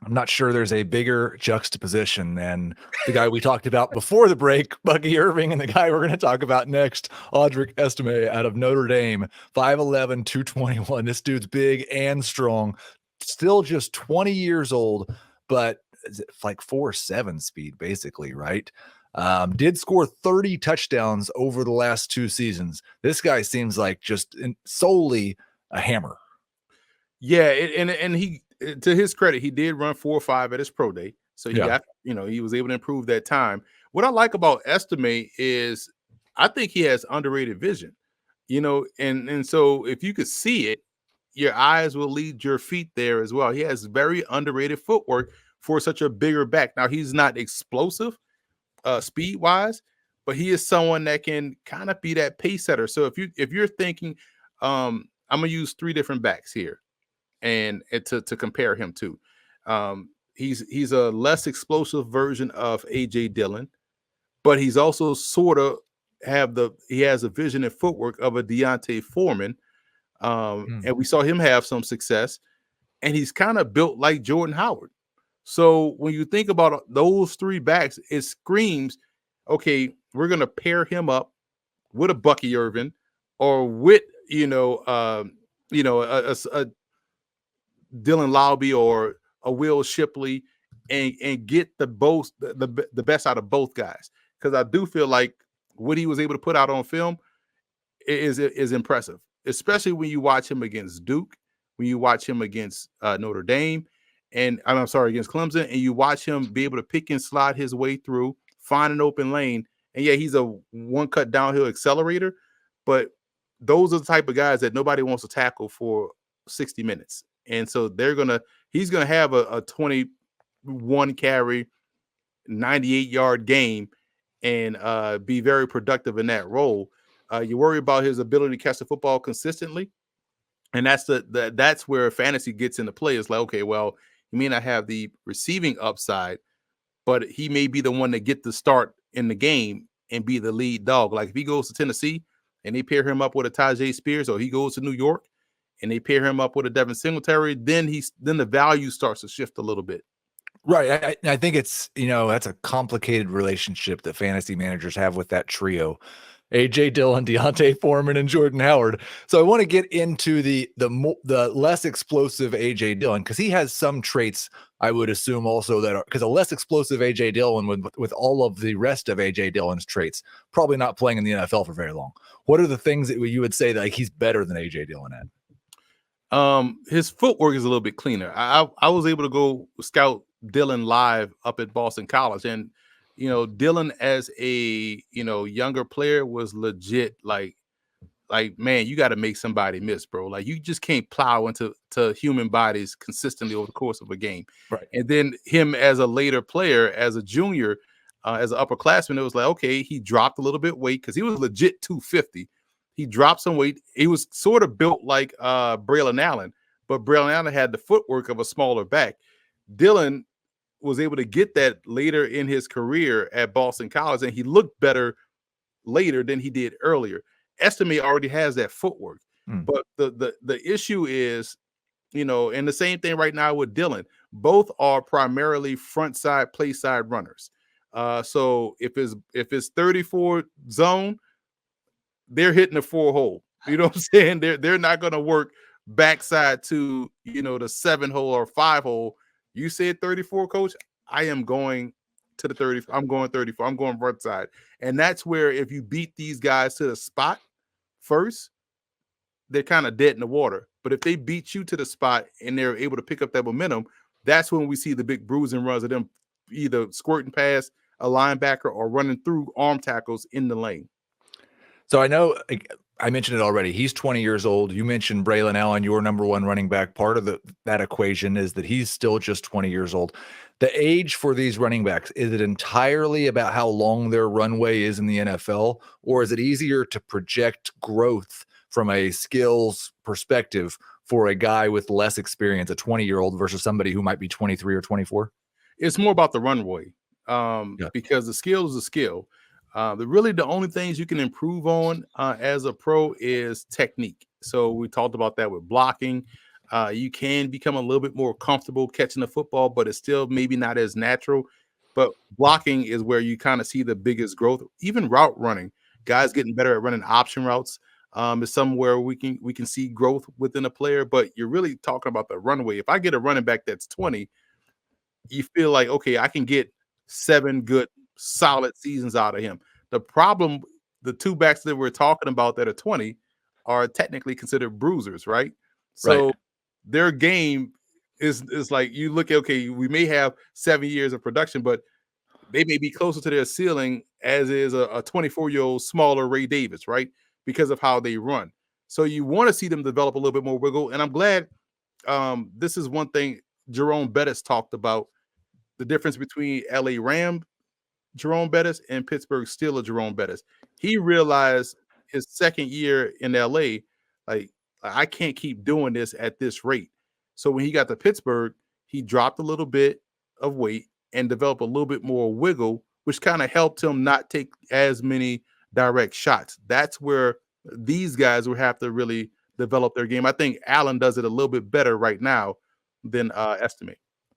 I'm not sure there's a bigger juxtaposition than the guy we talked about before the break, Bucky Irving, and the guy we're going to talk about next, Audric Estime out of Notre Dame, 5'11", 221. This dude's big and strong, still just 20 years old, but like 4.7 speed, basically, right? Did score 30 touchdowns over the last 2 seasons. This guy seems like just solely a hammer. Yeah, and he, to his credit, he did run 4.5 at his pro day, so he got, he was able to improve that time. What I like about Estime is I think he has underrated vision, and so if you could see it, your eyes will lead your feet there as well. He has very underrated footwork for such a bigger back. Now he's not explosive, speed wise, but he is someone that can kind of be that pace setter. So if you're thinking, I'm gonna use 3 different backs here and to compare him to. He's a less explosive version of AJ Dillon, but he's also sort of he has a vision and footwork of a Deontay Foreman. And we saw him have some success, and he's kind of built like Jordan Howard. So when you think about those 3 backs, it screams, okay, we're gonna pair him up with a Bucky Irving or with a Dylan Laube or a Will Shipley, and get the best out of both guys, because I do feel like what he was able to put out on film is impressive, especially when you watch him against Duke, when you watch him against Notre Dame, and I'm sorry, against Clemson, and you watch him be able to pick and slide his way through, find an open lane, and yeah, he's a one-cut downhill accelerator, but those are the type of guys that nobody wants to tackle for 60 minutes. And so he's gonna have a 21 carry, 98-yard game, and be very productive in that role. You worry about his ability to catch the football consistently, and that's where fantasy gets into play. It's like, okay, well, he may not have the receiving upside, but he may be the one to get the start in the game and be the lead dog. Like if he goes to Tennessee and they pair him up with a Tajay Spears, or he goes to New York and they pair him up with a Devin Singletary, then the value starts to shift a little bit. Right. I think it's, that's a complicated relationship that fantasy managers have with that trio. AJ Dillon, Deontay Foreman, and Jordan Howard. So I want to get into the less explosive AJ Dillon, because he has some traits, I would assume, also that are, because a less explosive AJ Dillon with all of the rest of AJ Dillon's traits, probably not playing in the NFL for very long. What are the things that you would say that he's better than AJ Dillon at? His footwork is a little bit cleaner. I was able to go scout Dillon live up at Boston College, and Dillon as a younger player was legit like man, you got to make somebody miss, bro. Like you just can't plow into human bodies consistently over the course of a game. Right. And then him as a later player, as a junior, as an upperclassman, it was like, okay, he dropped a little bit weight because he was legit 250. He dropped some weight. He was sort of built like Braylon Allen, but Braylon Allen had the footwork of a smaller back. Dillon was able to get that later in his career at Boston College, and he looked better later than he did earlier. Estime already has that footwork, but the issue is, and the same thing right now with Dillon. Both are primarily front side, play side runners. So if it's 34 zone, they're hitting the 4 hole. You know what I'm saying? They're not going to work backside to the 7 hole or 5 hole. You said 34, coach. I am going to the 30. I'm going 34. I'm going front side. And that's where if you beat these guys to the spot first, they're kind of dead in the water. But if they beat you to the spot and they're able to pick up that momentum, that's when we see the big bruising runs of them either squirting past a linebacker or running through arm tackles in the lane. So I know I mentioned it already. He's 20 years old. You mentioned Braylon Allen, your number 1 running back. Part of that equation is that he's still just 20 years old. The age for these running backs, is it entirely about how long their runway is in the NFL, or is it easier to project growth from a skills perspective for a guy with less experience, a 20-year-old versus somebody who might be 23 or 24? It's more about the runway, because the skill is a skill. The only things you can improve on as a pro is technique. So we talked about that with blocking. You can become a little bit more comfortable catching the football, but it's still maybe not as natural. But blocking is where you kind of see the biggest growth. Even route running, guys getting better at running option routes is somewhere we can see growth within a player. But you're really talking about the runway. If I get a running back that's 20, you feel like, okay, I can get 7 good solid seasons out of him. The problem, the two backs that we're talking about that are 20 are technically considered bruisers, right? Right. So their game is like, you look at, okay, we may have 7 years of production, but they may be closer to their ceiling as is a 24-year-old smaller Ray Davis, right? Because of how they run. So you want to see them develop a little bit more wiggle. And I'm glad this is one thing Jerome Bettis talked about, the difference between LA Ram Jerome Bettis and Pittsburgh Steelers Jerome Bettis. He realized his second year in LA, like, I can't keep doing this at this rate. So when he got to Pittsburgh, he dropped a little bit of weight and developed a little bit more wiggle, which kind of helped him not take as many direct shots. That's where these guys will have to really develop their game. I think Allen does it a little bit better right now than Estimate.